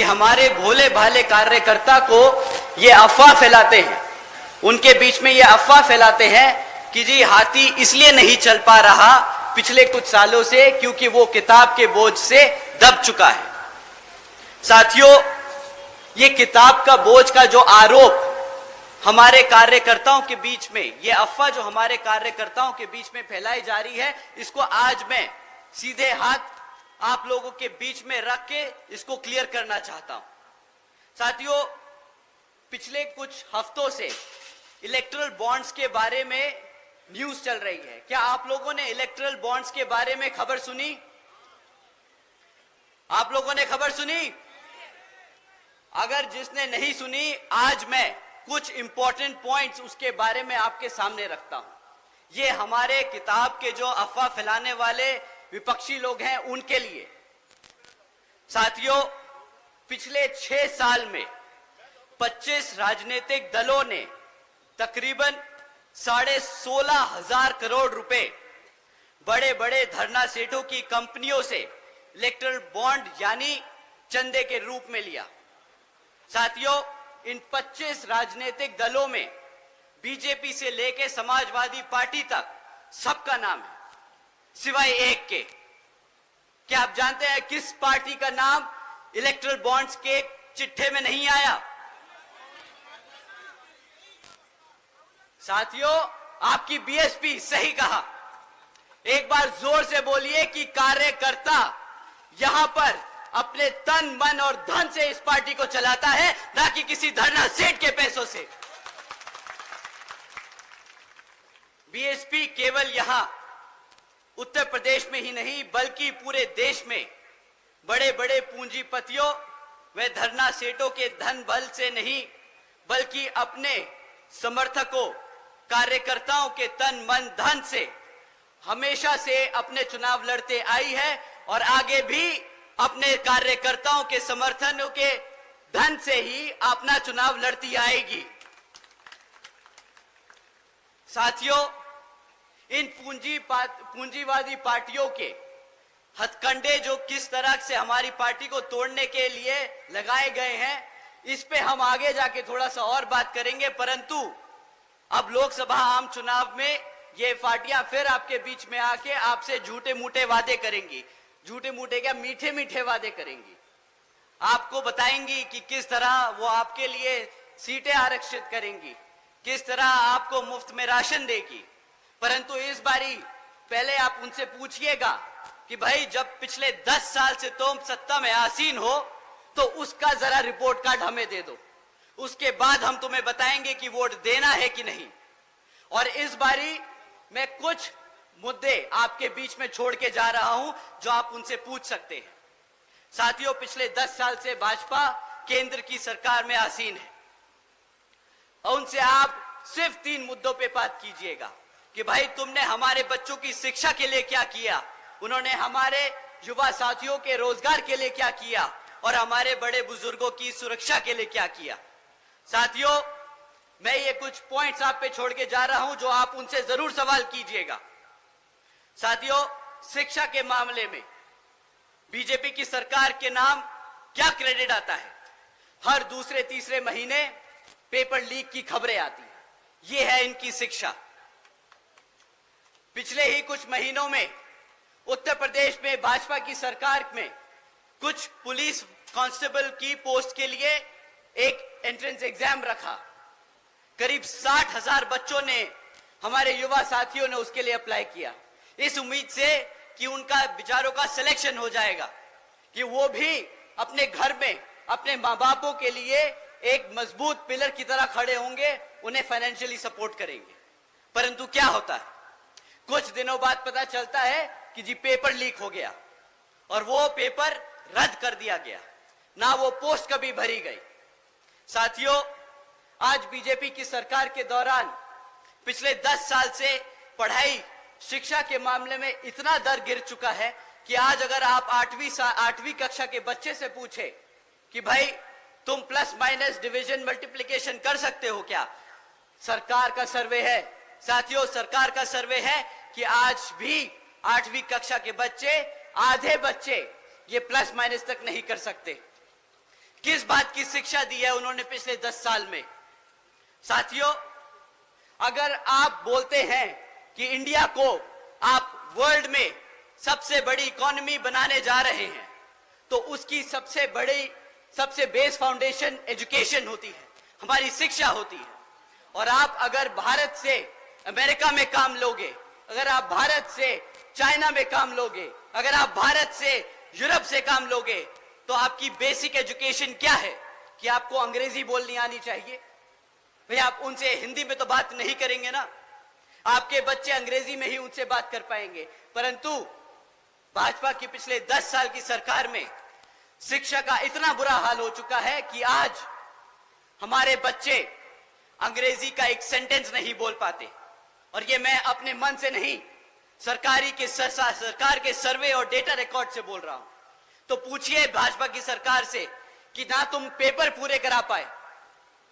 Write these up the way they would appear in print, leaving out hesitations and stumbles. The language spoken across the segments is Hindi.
कि हमारे भोले भाले कार्यकर्ता को ये अफवाह फैलाते हैं, उनके बीच में ये अफवाह फैलाते हैं कि जी हाथी इसलिए नहीं चल पा रहा पिछले कुछ सालों से क्योंकि वो किताब के बोझ से दब चुका है। साथियों, ये किताब का बोझ का जो आरोप हमारे कार्यकर्ताओं के बीच में, ये अफवाह जो हमारे कार्यकर्ताओं के बीच में फैलाई जा रही है, इसको आज मैं सीधे हाथ आप लोगों के बीच में रख के इसको क्लियर करना चाहता हूं। साथियों, पिछले कुछ हफ्तों से इलेक्टोरल बॉन्ड्स के बारे में न्यूज चल रही है। क्या आप लोगों ने इलेक्टोरल बॉन्ड्स के बारे में खबर सुनी? आप लोगों ने खबर सुनी? अगर जिसने नहीं सुनी, आज मैं कुछ इंपॉर्टेंट पॉइंट्स उसके बारे में आपके सामने रखता हूं। ये हमारे किताब के जो अफवाह फैलाने वाले विपक्षी लोग हैं उनके लिए। साथियों, पिछले 6 साल में 25 राजनीतिक दलों ने तकरीबन 16,500 करोड़ रुपए बड़े बड़े धरना सेठों की कंपनियों से इलेक्टोरल बॉन्ड यानी चंदे के रूप में लिया। साथियों, इन 25 राजनीतिक दलों में बीजेपी से लेकर समाजवादी पार्टी तक सबका नाम है, सिवाय एक के। क्या आप जानते हैं किस पार्टी का नाम इलेक्टोरल बॉन्ड्स के चिट्ठे में नहीं आया? साथियों, आपकी बीएसपी। सही कहा। एक बार जोर से बोलिए कि कार्यकर्ता यहां पर अपने तन मन और धन से इस पार्टी को चलाता है, ना कि किसी धरना सेठ के पैसों से। बीएसपी केवल यहां उत्तर प्रदेश में ही नहीं बल्कि पूरे देश में बड़े बड़े पूंजीपतियों व धरना सेठों के धन बल से नहीं बल्कि अपने समर्थकों, कार्यकर्ताओं के तन मन धन से हमेशा से अपने चुनाव लड़ते आई है और आगे भी अपने कार्यकर्ताओं के समर्थनों के धन से ही अपना चुनाव लड़ती आएगी। साथियों, इन पूंजीवादी पार्टियों के हथकंडे जो किस तरह से हमारी पार्टी को तोड़ने के लिए लगाए गए हैं, इस पे हम आगे जाके थोड़ा सा और बात करेंगे। परंतु अब लोकसभा आम चुनाव में ये पार्टियां फिर आपके बीच में आके आपसे झूठे मूठे वादे करेंगी। झूठे मूठे क्या, मीठे मीठे वादे करेंगी। आपको बताएंगी कि किस तरह वो आपके लिए सीटें आरक्षित करेंगी, किस तरह आपको मुफ्त में राशन देगी। परंतु इस बारी पहले आप उनसे पूछिएगा कि भाई जब पिछले 10 साल से तुम सत्ता में आसीन हो तो उसका जरा रिपोर्ट कार्ड हमें दे दो, उसके बाद हम तुम्हें बताएंगे कि वोट देना है कि नहीं। और इस बारी मैं कुछ मुद्दे आपके बीच में छोड़ के जा रहा हूं जो आप उनसे पूछ सकते हैं। साथियों, पिछले 10 साल से भाजपा केंद्र की सरकार में आसीन है और उनसे आप सिर्फ 3 मुद्दों पे बात कीजिएगा कि भाई तुमने हमारे बच्चों की शिक्षा के लिए क्या किया, उन्होंने हमारे युवा साथियों के रोजगार के लिए क्या किया और हमारे बड़े बुजुर्गों की सुरक्षा के लिए क्या किया। साथियों, मैं ये कुछ पॉइंट्स आप पे छोड़ के जा रहा हूं जो आप उनसे जरूर सवाल कीजिएगा। साथियों, शिक्षा के मामले में बीजेपी की सरकार के नाम क्या क्रेडिट आता है? हर दूसरे तीसरे महीने पेपर लीक की खबरें आती हैं। ये है इनकी शिक्षा। पिछले ही कुछ महीनों में उत्तर प्रदेश में भाजपा की सरकार में कुछ पुलिस कांस्टेबल की पोस्ट के लिए एक एंट्रेंस एग्जाम रखा। करीब 60,000 बच्चों ने, हमारे युवा साथियों ने उसके लिए अप्लाई किया, इस उम्मीद से कि उनका विचारों का सिलेक्शन हो जाएगा, कि वो भी अपने घर में अपने माँ बापों के लिए एक मजबूत पिलर की तरह खड़े होंगे, उन्हें फाइनेंशियली सपोर्ट करेंगे। परंतु क्या होता है, कुछ दिनों बाद पता चलता है कि जी पेपर लीक हो गया और वो पेपर रद्द कर दिया गया, ना वो पोस्ट कभी भरी गई। साथियों, आज बीजेपी की सरकार के दौरान पिछले 10 साल से पढ़ाई शिक्षा के मामले में इतना दर गिर चुका है कि आज अगर आप 8वीं कक्षा के बच्चे से पूछे कि भाई तुम प्लस माइनस डिवीजन मल्टीप्लिकेशन कर सकते हो क्या, सरकार का सर्वे है, साथियों सरकार का सर्वे है कि आज भी 8वीं कक्षा के बच्चे, आधे बच्चे ये प्लस माइनस तक नहीं कर सकते। किस बात की शिक्षा दी है उन्होंने पिछले 10 साल में? साथियों, अगर आप बोलते हैं कि इंडिया को आप वर्ल्ड में सबसे बड़ी इकोनॉमी बनाने जा रहे हैं, तो उसकी सबसे बेस फाउंडेशन एजुकेशन होती है, हमारी शिक्षा होती है। और आप अगर भारत से अमेरिका में काम लोगे, अगर आप भारत से चाइना में काम लोगे, अगर आप भारत से यूरोप से काम लोगे, तो आपकी बेसिक एजुकेशन क्या है? कि आपको अंग्रेजी बोलनी आनी चाहिए? भाई, आप उनसे हिंदी में तो बात नहीं करेंगे ना, आपके बच्चे अंग्रेजी में ही उनसे बात कर पाएंगे। परंतु भाजपा की पिछले 10 साल की सरकार में शिक्षा का इतना बुरा हाल हो चुका है कि आज हमारे बच्चे अंग्रेजी का एक सेंटेंस नहीं बोल पाते। और ये मैं अपने मन से नहीं, सरकार के सर्वे और डेटा रिकॉर्ड से बोल रहा हूं। तो पूछिए भाजपा की सरकार से कि ना तुम पेपर पूरे करा पाए,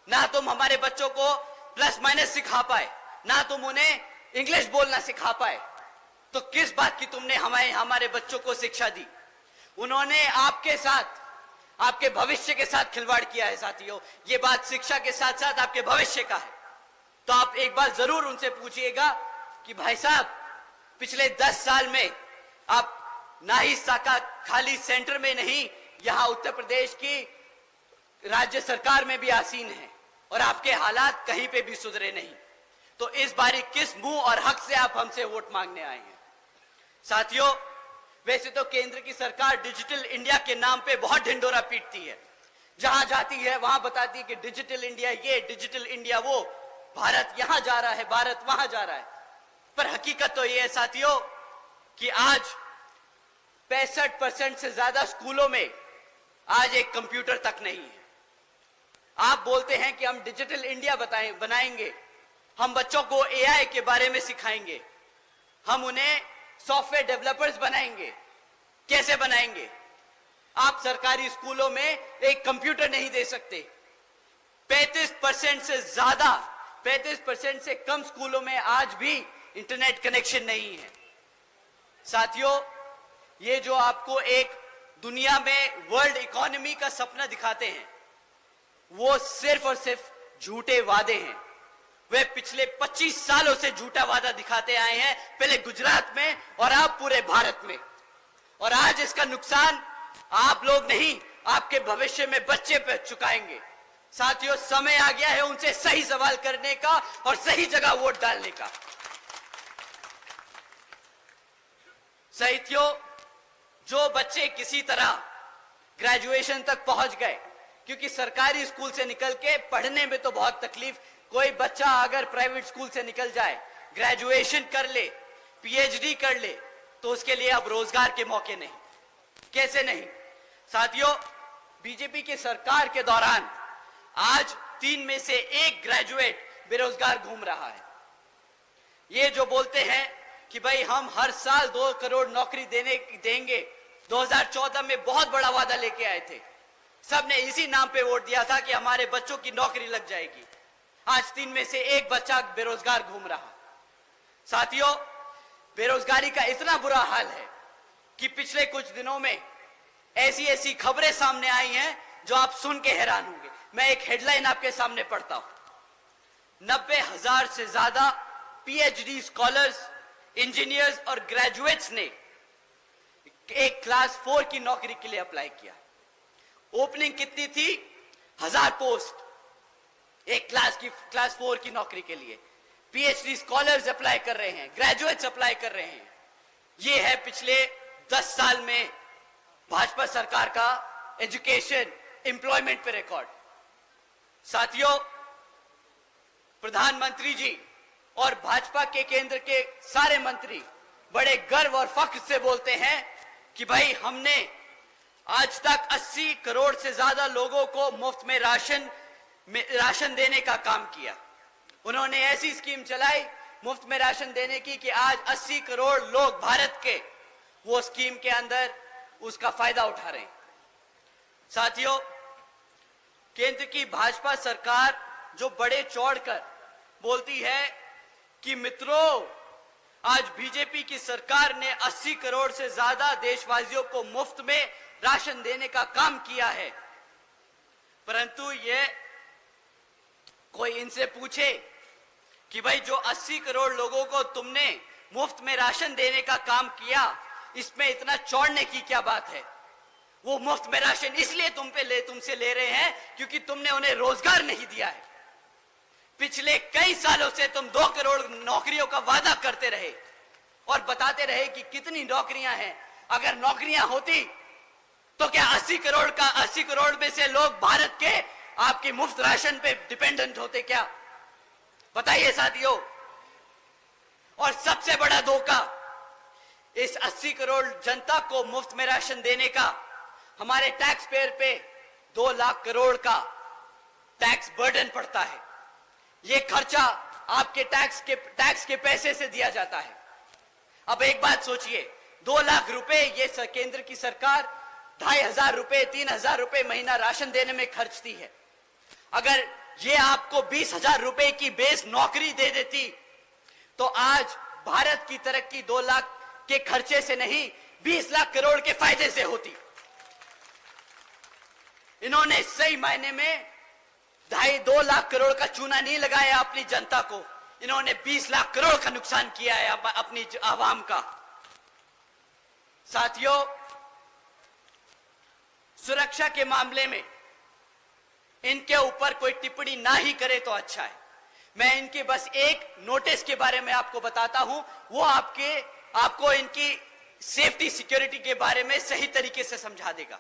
ना तुम हमारे बच्चों को प्लस माइनस सिखा पाए, ना तुम उन्हें इंग्लिश बोलना सिखा पाए, तो किस बात की तुमने हमारे बच्चों को शिक्षा दी? उन्होंने आपके साथ, आपके भविष्य के साथ खिलवाड़ किया है साथियों। ये बात शिक्षा के साथ साथ आपके भविष्य का है। तो आप एक बार जरूर उनसे पूछिएगा कि भाई साहब, पिछले 10 साल में आप ना ही साका खाली सेंटर में नहीं, यहां उत्तर प्रदेश की राज्य सरकार में भी आसीन है और आपके हालात कहीं पे भी सुधरे नहीं। तो इस बारी किस मुंह और हक से आप हमसे वोट मांगने आए हैं? साथियों, वैसे तो केंद्र की सरकार डिजिटल इंडिया के नाम पे बहुत ढिंडोरा पीटती है, जहां जाती है वहां बताती है कि डिजिटल इंडिया ये, डिजिटल इंडिया वो, भारत यहां जा रहा है, भारत वहां जा रहा है। पर हकीकत तो ये है साथियों कि आज 65% से ज्यादा स्कूलों में आज एक कंप्यूटर तक नहीं है। आप बोलते हैं कि हम डिजिटल इंडिया बनाएंगे, हम बच्चों को एआई के बारे में सिखाएंगे, हम उन्हें सॉफ्टवेयर डेवलपर्स बनाएंगे। कैसे बनाएंगे? आप सरकारी स्कूलों में एक कंप्यूटर नहीं दे सकते। 35% से ज्यादा, 35% से कम स्कूलों में आज भी इंटरनेट कनेक्शन नहीं है। साथियों, ये जो आपको एक दुनिया में वर्ल्ड इकोनॉमी का सपना दिखाते हैं, वो सिर्फ और सिर्फ झूठे वादे हैं। वे पिछले 25 सालों से झूठा वादा दिखाते आए हैं, पहले गुजरात में और अब पूरे भारत में। और आज इसका नुकसान आप लोग नहीं, आपके भविष्य में बच्चे पे चुकाएंगे। साथियों, समय आ गया है उनसे सही सवाल करने का और सही जगह वोट डालने का। साथियों, जो बच्चे किसी तरह ग्रेजुएशन तक पहुंच गए, क्योंकि सरकारी स्कूल से निकल के पढ़ने में तो बहुत तकलीफ, कोई बच्चा अगर प्राइवेट स्कूल से निकल जाए, ग्रेजुएशन कर ले, पीएचडी कर ले, तो उसके लिए अब रोजगार के मौके नहीं। कैसे नहीं? साथियों, बीजेपी की सरकार के दौरान आज 3 में से 1 ग्रेजुएट बेरोजगार घूम रहा है। ये जो बोलते हैं कि भाई हम हर साल 2 करोड़ नौकरी देंगे, 2014 में बहुत बड़ा वादा लेके आए थे, सबने इसी नाम पे वोट दिया था कि हमारे बच्चों की नौकरी लग जाएगी। आज 3 में से 1 बच्चा बेरोजगार घूम रहा। साथियों, बेरोजगारी का इतना बुरा हाल है कि पिछले कुछ दिनों में ऐसी खबरें सामने आई हैं जो आप सुन के हैरान होंगे। मैं एक हेडलाइन आपके सामने पढ़ता हूं। 90,000 से ज्यादा पीएचडी स्कॉलर्स, इंजीनियर्स और ग्रेजुएट्स ने एक क्लास 4 की नौकरी के लिए अप्लाई किया। ओपनिंग कितनी थी? 1000 पोस्ट एक क्लास 4 की नौकरी के लिए। पीएचडी स्कॉलर्स अप्लाई कर रहे हैं, ग्रेजुएट्स अप्लाई कर रहे हैं। ये है पिछले 10 साल में भाजपा सरकार का एजुकेशन, एम्प्लॉयमेंट पे रिकॉर्ड। साथियों, प्रधानमंत्री जी और भाजपा के केंद्र के सारे मंत्री बड़े गर्व और फख्र से बोलते हैं कि भाई हमने आज तक 80 करोड़ से ज्यादा लोगों को मुफ्त में राशन देने का काम किया। उन्होंने ऐसी स्कीम चलाई मुफ्त में राशन देने की कि आज 80 करोड़ लोग भारत के वो स्कीम के अंदर उसका फायदा उठा रहे हैं। साथियों, केंद्र की भाजपा सरकार जो बड़े चौड़कर बोलती है कि मित्रों, आज बीजेपी की सरकार ने 80 करोड़ से ज्यादा देशवासियों को मुफ्त में राशन देने का काम किया है, परंतु ये कोई इनसे पूछे कि भाई जो 80 करोड़ लोगों को तुमने मुफ्त में राशन देने का काम किया, इसमें इतना चौड़ने की क्या बात है? वो मुफ्त में राशन इसलिए तुमसे ले रहे हैं क्योंकि तुमने उन्हें रोजगार नहीं दिया है। पिछले कई सालों से तुम 2 करोड़ नौकरियों का वादा करते रहे और बताते रहे कि कितनी नौकरियां हैं। अगर नौकरियां होती तो क्या 80 करोड़ में से लोग भारत के आपकी मुफ्त राशन पे डिपेंडेंट होते क्या? बताइए साथियों। और सबसे बड़ा धोखा, इस 80 करोड़ जनता को मुफ्त में राशन देने का हमारे टैक्स पेयर पे 2 लाख करोड़ का टैक्स बर्डन पड़ता है। ये खर्चा आपके टैक्स के पैसे से दिया जाता है। अब एक बात सोचिए, 2 लाख रुपए ये केंद्र की सरकार 2,500 रुपए 3,000 रुपए महीना राशन देने में खर्चती है। अगर ये आपको 20,000 रुपए की बेस नौकरी दे देती तो आज भारत की तरक्की 2 लाख के खर्चे से नहीं 20 लाख करोड़ के फायदे से होती। इन्होंने सही मायने में 2.5 लाख करोड़ का चूना नहीं लगाया अपनी जनता को, इन्होंने 20 लाख करोड़ का नुकसान किया है अपनी आवाम का। साथियों, सुरक्षा के मामले में इनके ऊपर कोई टिप्पणी ना ही करे तो अच्छा है। मैं इनके बस एक नोटिस के बारे में आपको बताता हूं, वो आपको इनकी सेफ्टी सिक्योरिटी के बारे में सही तरीके से समझा देगा।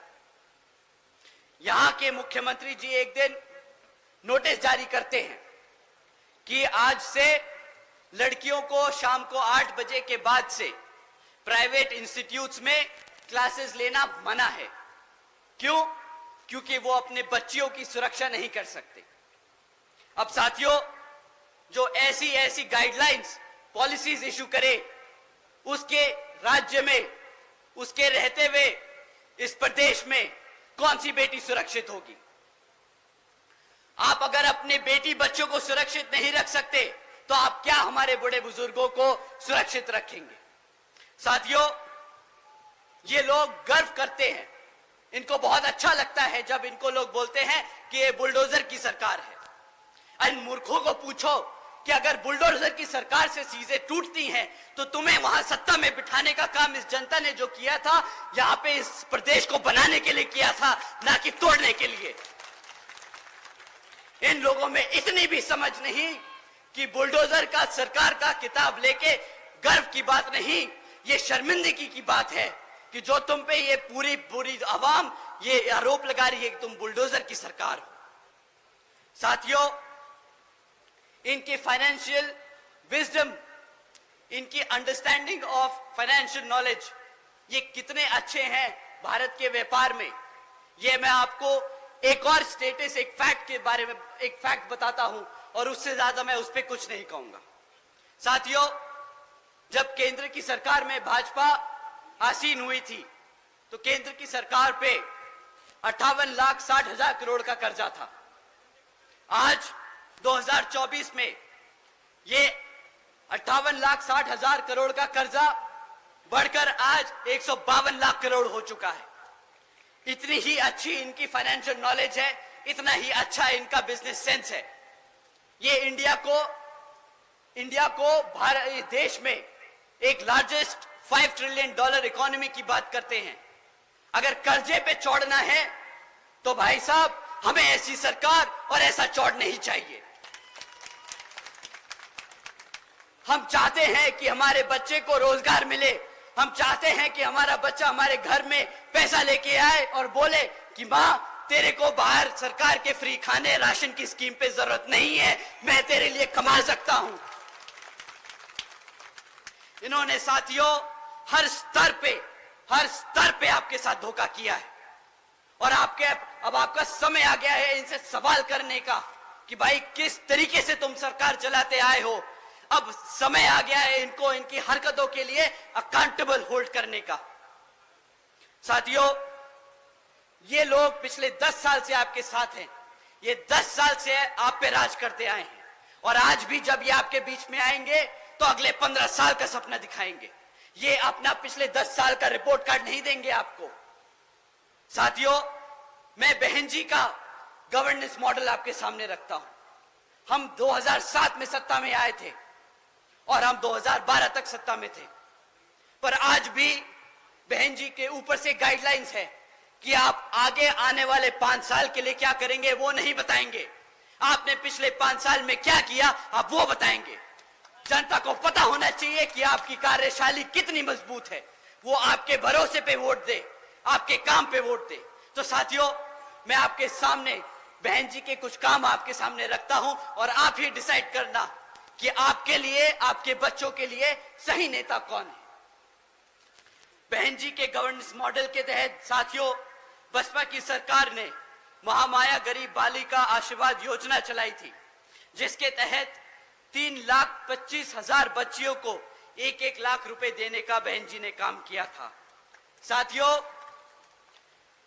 यहां के मुख्यमंत्री जी एक दिन नोटिस जारी करते हैं कि आज से लड़कियों को शाम को 8 बजे के बाद से प्राइवेट इंस्टीट्यूट्स में क्लासेस लेना मना है। क्यों? क्योंकि वो अपने बच्चियों की सुरक्षा नहीं कर सकते। अब साथियों, जो ऐसी गाइडलाइंस पॉलिसीज इशू करे, उसके राज्य में, उसके रहते हुए इस प्रदेश में कौन सी बेटी सुरक्षित होगी? आप अगर अपने बेटी बच्चों को सुरक्षित नहीं रख सकते तो आप क्या हमारे बड़े बुजुर्गों को सुरक्षित रखेंगे? साथियों, ये लोग गर्व करते हैं, इनको बहुत अच्छा लगता है जब इनको लोग बोलते हैं कि ये बुलडोजर की सरकार है। इन मूर्खों को पूछो कि अगर बुलडोजर की सरकार से चीजें टूटती हैं तो तुम्हें वहां सत्ता में बिठाने का काम इस जनता ने जो किया था, यहां पे इस प्रदेश को बनाने के लिए किया था, ना कि तोड़ने के लिए। इन लोगों में इतनी भी समझ नहीं कि बुलडोजर का सरकार का किताब लेके गर्व की बात नहीं, ये शर्मिंदगी की बात है कि जो तुम पे ये पूरी आवाम ये आरोप लगा रही है कि तुम बुलडोजर की सरकार हो। साथियों, इनकी फाइनेंशियल विजडम, इनकी अंडरस्टैंडिंग ऑफ फाइनेंशियल नॉलेज, ये कितने अच्छे हैं भारत के व्यापार में, ये मैं आपको एक और स्टेटस, एक फैक्ट के बारे में एक फैक्ट बताता हूं और उससे ज्यादा मैं उस पर कुछ नहीं कहूंगा। साथियों, जब केंद्र की सरकार में भाजपा आसीन हुई थी तो केंद्र की सरकार पे 58,60,000 करोड़ का कर्जा था। आज 2024 में ये 58,60,000 करोड़ का कर्जा बढ़कर आज 152 लाख करोड़ हो चुका है। इतनी ही अच्छी इनकी फाइनेंशियल नॉलेज है, इतना ही अच्छा इनका बिजनेस सेंस है। ये इंडिया को भारत देश में एक लार्जेस्ट $5 ट्रिलियन इकोनॉमी की बात करते हैं। अगर कर्जे पे चौड़ना है तो भाई साहब, हमें ऐसी सरकार और ऐसा चौड़ नहीं चाहिए। हम चाहते हैं कि हमारे बच्चे को रोजगार मिले, हम चाहते हैं कि हमारा बच्चा हमारे घर में पैसा लेके आए और बोले कि मां, तेरे को बाहर सरकार के फ्री खाने राशन की स्कीम पे जरूरत नहीं है, मैं तेरे लिए कमा सकता हूं। इन्होंने साथियों हर स्तर पे आपके साथ धोखा किया है और अब आपका समय आ गया है इनसे सवाल करने का कि भाई किस तरीके से तुम सरकार चलाते आए हो। अब समय आ गया है इनको इनकी हरकतों के लिए अकाउंटेबल होल्ड करने का। साथियों, ये लोग पिछले 10 साल से आपके साथ हैं, ये 10 साल से आप पे राज करते आए हैं और आज भी जब ये आपके बीच में आएंगे तो अगले 15 साल का सपना दिखाएंगे। ये अपना पिछले 10 साल का रिपोर्ट कार्ड नहीं देंगे आपको। साथियों, मैं बहन जी का गवर्नेंस मॉडल आपके सामने रखता हूं। हम 2007 में सत्ता में आए थे और हम 2012 तक सत्ता में थे, पर आज भी बहन जी के ऊपर से गाइडलाइंस है कि आप आगे आने वाले 5 साल के लिए क्या करेंगे वो नहीं बताएंगे। आपने पिछले 5 साल में क्या किया आप वो बताएंगे। जनता को पता होना चाहिए कि आपकी कार्यशैली कितनी मजबूत है, वो आपके भरोसे पे वोट दे, आपके काम पे वोट दे। तो साथियों, मैं आपके सामने बहन जी के कुछ काम आपके सामने रखता हूं और आप ही डिसाइड करना कि आपके लिए, आपके बच्चों के लिए सही नेता कौन है। बहन जी के गवर्नेंस मॉडल के तहत साथियों, बसपा की सरकार ने महामाया गरीब बालिका आशीर्वाद योजना चलाई थी, जिसके तहत 3,25,000 बच्चियों को 1-1 लाख रुपए देने का बहन जी ने काम किया था। साथियों,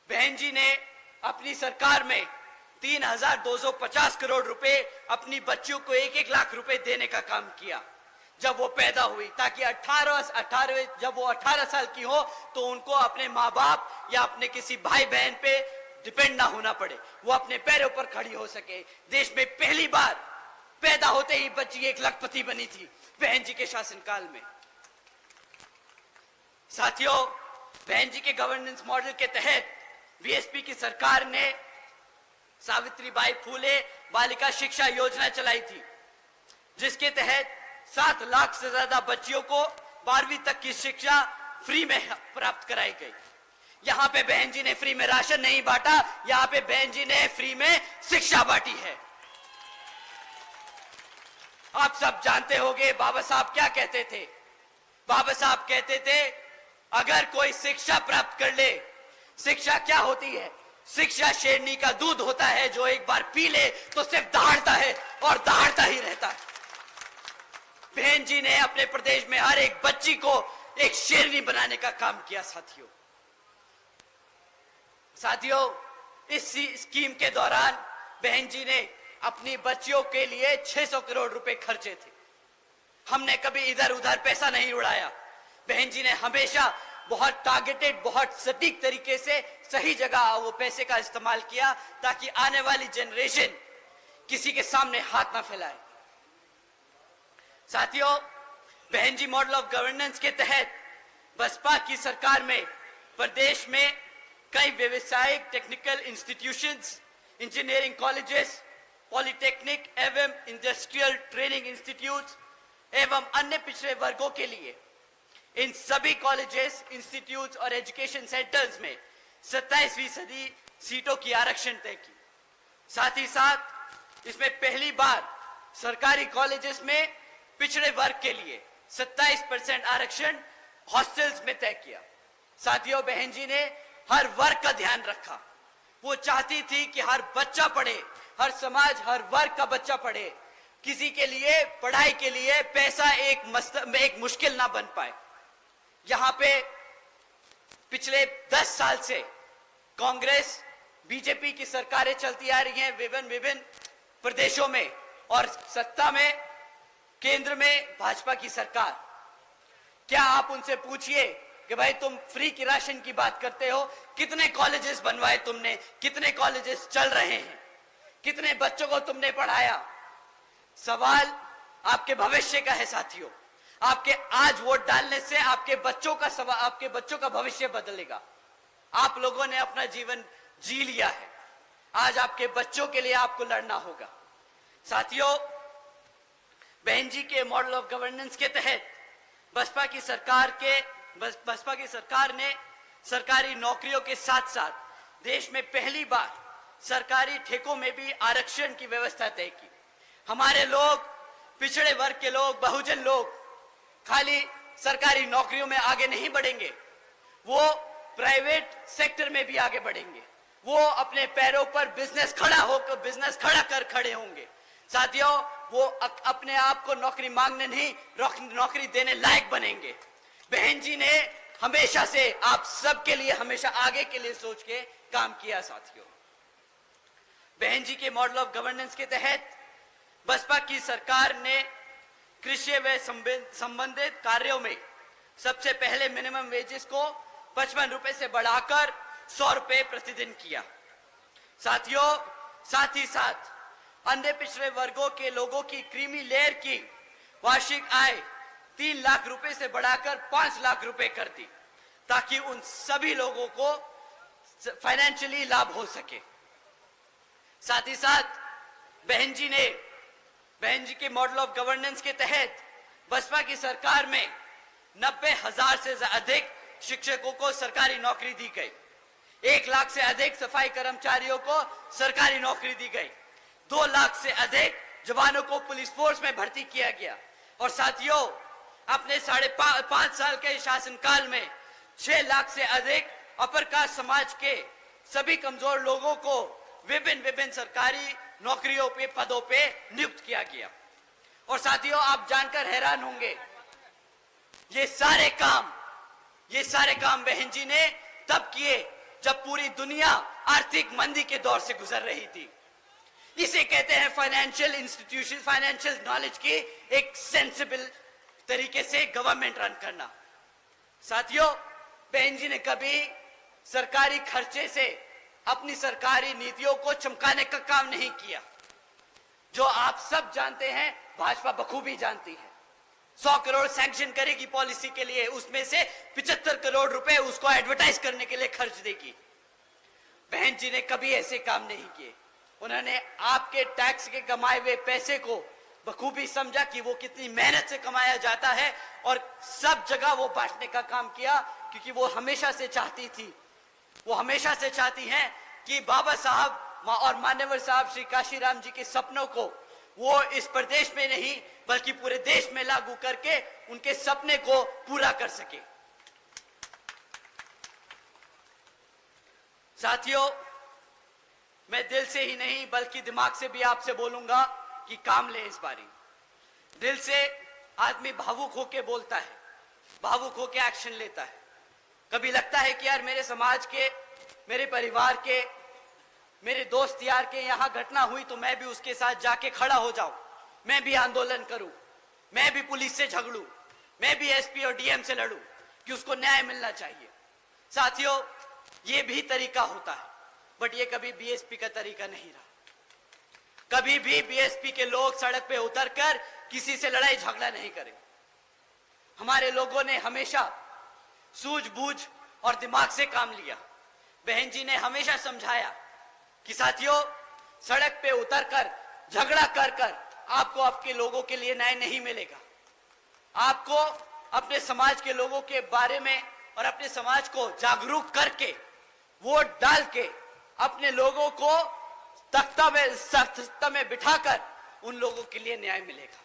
बहन जी ने अपनी सरकार में 3,250 करोड़ रुपए अपनी बच्चियों को 1-1 लाख रुपए देने का काम किया जब वो पैदा हुई, ताकि जब वो 18 साल की हो तो उनको अपने माँ बाप या अपने किसी भाई बहन पे डिपेंड ना होना पड़े, वो अपने पैरों पर खड़ी हो सके। देश में पहली बार पैदा होते ही बच्ची 1 लखपति बनी थी बहन जी के शासनकाल में। साथियों, बहन जी के गवर्नेंस मॉडल के तहत बीएसपी की सरकार ने सावित्रीबाई फूले बालिका शिक्षा योजना चलाई थी, जिसके तहत 7 लाख से ज्यादा बच्चियों को 12वीं तक की शिक्षा फ्री में प्राप्त कराई गई। यहां पे बहन जी ने फ्री में राशन नहीं बांटा, यहां पे बहन जी ने फ्री में शिक्षा बांटी है। आप सब जानते होंगे बाबा साहब क्या कहते थे। बाबा साहब कहते थे, अगर कोई शिक्षा प्राप्त कर ले, शिक्षा क्या होती है? शिक्षा शेरनी का दूध होता है, जो एक बार पी ले तो सिर्फ दहाड़ता है और दहाड़ता ही रहता है। बहन जी ने अपने प्रदेश में हर एक बच्ची को एक शेरनी बनाने का काम किया। साथियों, इस स्कीम के दौरान बहन जी ने अपनी बच्चियों के लिए 600 करोड़ रुपए खर्चे थे। हमने कभी इधर उधर पैसा नहीं उड़ाया। बहन जी ने हमेशा बहुत टारगेटेड, बहुत सटीक तरीके से सही जगह वो पैसे का इस्तेमाल किया, ताकि आने वाली जनरेशन किसी के सामने हाथ ना फैलाए। साथियों, बहन जी मॉडल ऑफ गवर्नेंस के तहत बसपा की सरकार में प्रदेश में कई व्यवसायिक technical institutions, engineering colleges, polytechnic एवं इंडस्ट्रियल ट्रेनिंग इंस्टीट्यूट्स एवं अन्य पिछड़े वर्गों के लिए इन सभी कॉलेजेस, इंस्टीट्यूट्स और एजुकेशन सेंटर्स में 27% सीटों की आरक्षण तय की। साथ ही साथ इसमें पहली बार सरकारी कॉलेजेस में पिछड़े वर्ग के लिए 27% आरक्षण हॉस्टल्स में तय किया। साथियों, बहन जी ने हर वर्ग का ध्यान रखा। वो चाहती थी कि हर बच्चा पढ़े, हर समाज, हर वर्ग का बच्चा पढ़े। किसी के लिए पढ़ाई के लिए पैसा एक मुश्किल ना बन पाए। यहां पे पिछले 10 साल से कांग्रेस, बीजेपी की सरकारें चलती आ रही हैं विभिन्न प्रदेशों में, और सत्ता में केंद्र में भाजपा की सरकार। क्या आप उनसे पूछिए कि भाई तुम फ्री की राशन की बात करते हो, कितने कॉलेजेस बनवाए तुमने, कितने कॉलेजेस चल रहे हैं, कितने बच्चों को तुमने पढ़ाया? सवाल आपके भविष्य का है साथियों। आपके आज वोट डालने से आपके बच्चों का भविष्य बदलेगा। आप लोगों ने अपना जीवन जी लिया है, आज आपके बच्चों के लिए आपको लड़ना होगा। साथियों, बहन जी के मॉडल ऑफ गवर्नेंस के तहत बसपा की सरकार ने सरकारी नौकरियों के साथ साथ देश में पहली बार सरकारी ठेकों में भी आरक्षण की व्यवस्था तय की। हमारे लोग, पिछड़े वर्ग के लोग, बहुजन लोग खाली सरकारी नौकरियों में आगे नहीं बढ़ेंगे, वो प्राइवेट सेक्टर में भी आगे बढ़ेंगे। वो अपने पैरों पर बिजनेस खड़ा कर खड़े होंगे। साथियों, वो अपने आप को नौकरी मांगने नहीं, नौकरी देने लायक बनेंगे। बहन जी ने हमेशा से आप सबके लिए, हमेशा आगे के लिए सोच के काम किया। साथियों, बहन जी के मॉडल ऑफ गवर्नेंस के तहत बसपा की सरकार ने कृषि व संबंधित कार्यों में सबसे पहले मिनिमम वेजेस को 55 रुपए से बढ़ाकर 100 रुपए प्रतिदिन किया। साथियों, साथ ही साथ अन्य पिछड़े वर्गों के लोगों की क्रीमी लेयर की वार्षिक आय 3 लाख रुपए से बढ़ाकर 5 लाख रुपए कर दी, ताकि उन सभी लोगों को फाइनेंशियली लाभ हो सके। साथ ही साथ बहन जी के मॉडल ऑफ गवर्नेंस के तहत बसपा की सरकार में 90,000 से अधिक शिक्षकों को सरकारी नौकरी दी गई, 1 लाख से अधिक सफाई कर्मचारियों को सरकारी नौकरी दी गई, 2 लाख से अधिक जवानों को पुलिस फोर्स में भर्ती किया गया। और साथियों, अपने 5.5 साल के शासनकाल में 6 लाख से अधिक अपर कास्ट समाज के सभी कमजोर लोगों को विभिन्न सरकारी नौकरियों पे पदों पे नियुक्त किया गया। और साथियों, आप जानकर हैरान होंगे, ये सारे काम बहन जी ने तब किए जब पूरी दुनिया आर्थिक मंदी के दौर से गुजर रही थी। इसे कहते हैं फाइनेंशियल इंस्टीट्यूशन, फाइनेंशियल नॉलेज की एक सेंसिबल तरीके से गवर्नमेंट रन करना। साथियों, बहन जी ने कभी सरकारी खर्चे से अपनी सरकारी नीतियों को चमकाने का काम नहीं किया। जो आप सब जानते हैं, भाजपा बखूबी जानती है। 100 करोड़ सैंक्शन करेगी पॉलिसी के लिए, उसमें से 75 करोड़ रुपए उसको एडवर्टाइज करने के लिए खर्च देगी। बहन जी ने कभी ऐसे काम नहीं किए। उन्होंने आपके टैक्स के कमाए हुए पैसे को बखूबी समझा कि वो कितनी मेहनत से कमाया जाता है, और सब जगह वो बांटने का काम किया, क्योंकि वो हमेशा से चाहती हैं कि बाबा साहब और मान्यवर साहब श्री काशीराम जी के सपनों को वो इस प्रदेश में नहीं बल्कि पूरे देश में लागू करके उनके सपने को पूरा कर सके। साथियों, मैं दिल से ही नहीं बल्कि दिमाग से भी आपसे बोलूंगा कि काम ले इस बारी। दिल से आदमी भावुक होके बोलता है, भावुक होके एक्शन लेता है। कभी लगता है कि यार मेरे समाज के, मेरे परिवार के, मेरे दोस्त यार के यहाँ घटना हुई तो मैं भी उसके साथ जाके खड़ा हो जाऊं, मैं भी आंदोलन करूं, मैं भी पुलिस से झगड़ूं, मैं भी एसपी और डीएम से लड़ूं कि उसको न्याय मिलना चाहिए। साथियों, ये भी तरीका होता है, बट ये कभी बीएसपी का तरीका नहीं रहा। कभी भी बीएसपी के लोग सड़क पे उतरकर किसी से लड़ाई झगड़ा नहीं करे। हमारे लोगों ने हमेशा सूझबूझ और दिमाग से काम लिया। बहन जी ने हमेशा समझाया कि साथियों, सड़क पे उतरकर झगड़ा कर आपको आपके लोगों के लिए न्याय नहीं मिलेगा। आपको अपने समाज के लोगों के बारे में और अपने समाज को जागरूक करके वोट डाल के अपने लोगों को तख्ता में बिठाकर उन लोगों के लिए न्याय मिलेगा।